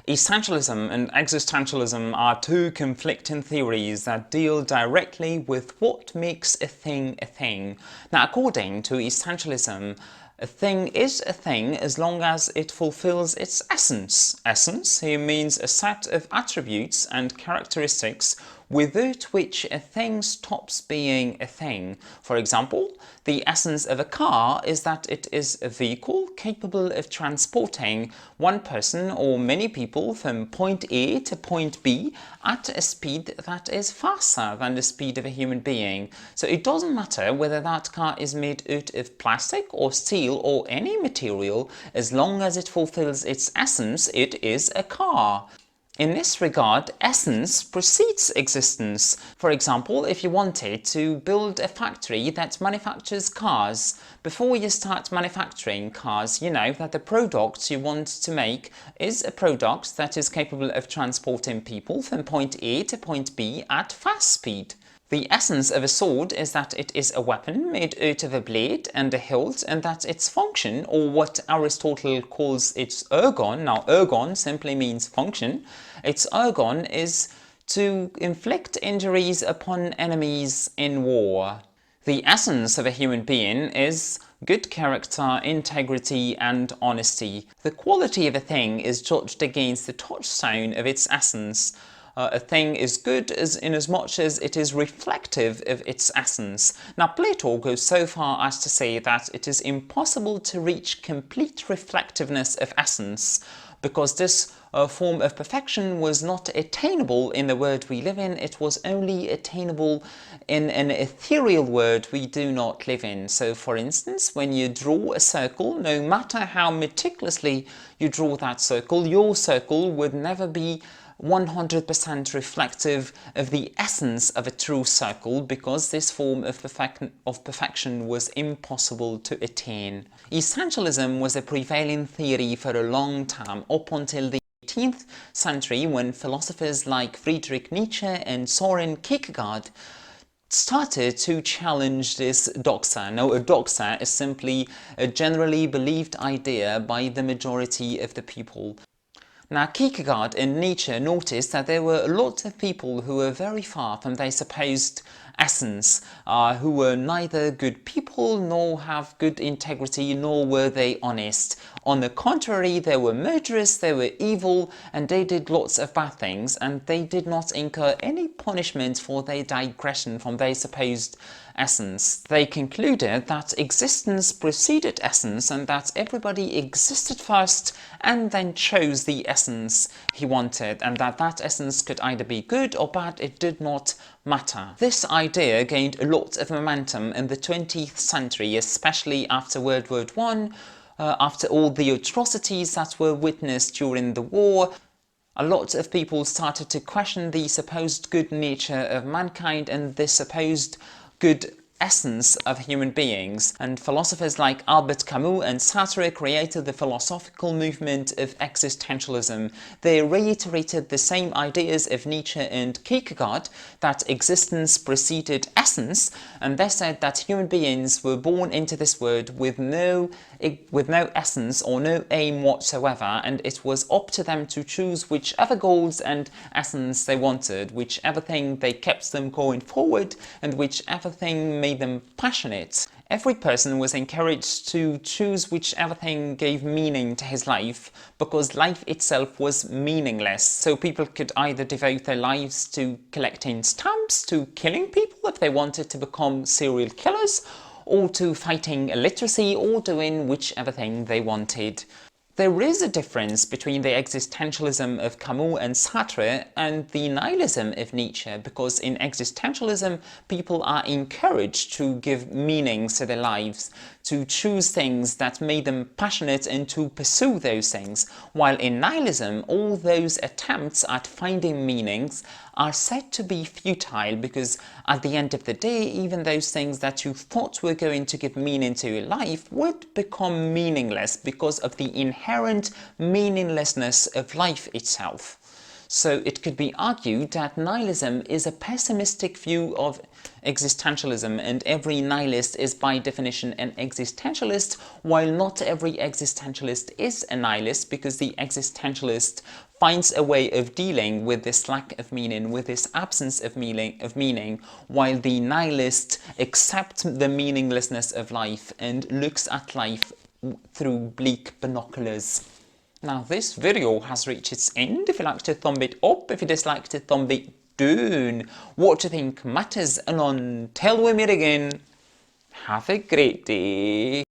Essentialism and existentialism are two conflicting theories that deal directly with what makes a thing a thing. Now, according to essentialism, a thing is a thing as long as it fulfills its essence. Essence here means a set of attributes and characteristics without which a thing stops being a thing. For example, the essence of a car is that it is a vehicle capable of transporting one person or many people from point A to point B at a speed that is faster than the speed of a human being. So it doesn't matter whether that car is made out of plastic or steel or any material, as long as it fulfills its essence, it is a car. In this regard, essence precedes existence. For example, if you wanted to build a factory that manufactures cars, before you start manufacturing cars, you know that the product you want to make is a product that is capable of transporting people from point A to point B at fast speed. The essence of a sword is that it is a weapon made out of a blade and a hilt, and that its function, or what Aristotle calls its ergon, now ergon simply means function, its ergon is to inflict injuries upon enemies in war. The essence of a human being is good character, integrity and honesty. The quality of a thing is judged against the touchstone of its essence. A thing is good inasmuch as it is reflective of its essence. Now, Plato goes so far as to say that it is impossible to reach complete reflectiveness of essence, because this form of perfection was not attainable in the world we live in. It was only attainable in an ethereal world we do not live in. So, for instance, when you draw a circle, no matter how meticulously you draw that circle, your circle would never be 100% reflective of the essence of a true circle, because this form of perfection was impossible to attain. Essentialism was a prevailing theory for a long time, up until the 18th century, when philosophers like Friedrich Nietzsche and Soren Kierkegaard started to challenge this doxa. Now, a doxa is simply a generally believed idea by the majority of the people. Now, Kierkegaard and Nietzsche noticed that there were a lot of people who were very far from their supposed essence, who were neither good people nor have good integrity, nor were they honest. On the contrary, they were murderous, they were evil, and they did lots of bad things, and they did not incur any punishment for their digression from their supposed essence. They concluded that existence preceded essence, and that everybody existed first and then chose the essence he wanted, and that essence could either be good or bad, it did not matter. This idea gained a lot of momentum in the 20th century, especially after World War I, after all the atrocities that were witnessed during the war. A lot of people started to question the supposed good nature of mankind and the supposed good essence of human beings, and philosophers like Albert Camus and Sartre created the philosophical movement of existentialism. They reiterated the same ideas of Nietzsche and Kierkegaard, that existence preceded essence, and they said that human beings were born into this world with no essence or no aim whatsoever, and it was up to them to choose whichever goals and essence they wanted, whichever thing they kept them going forward, and whichever thing made them passionate. Every person was encouraged to choose whichever thing gave meaning to his life, because life itself was meaningless. So people could either devote their lives to collecting stamps, to killing people if they wanted to become serial killers, or to fighting illiteracy, or doing whichever thing they wanted. There is a difference between the existentialism of Camus and Sartre and the nihilism of Nietzsche, because in existentialism people are encouraged to give meanings to their lives, to choose things that made them passionate and to pursue those things, while in nihilism all those attempts at finding meanings are said to be futile, because at the end of the day even those things that you thought were going to give meaning to your life would become meaningless because of the inherent meaninglessness of life itself. So it could be argued that nihilism is a pessimistic view of existentialism, and every nihilist is by definition an existentialist, while not every existentialist is a nihilist, because the existentialist finds a way of dealing with this lack of meaning, with this absence of meaning, while the nihilist accepts the meaninglessness of life and looks at life through bleak binoculars. Now this video has reached its end. If you liked it, thumb it up. If you disliked it, thumb it down. What do you think matters? And until we meet again, have a great day.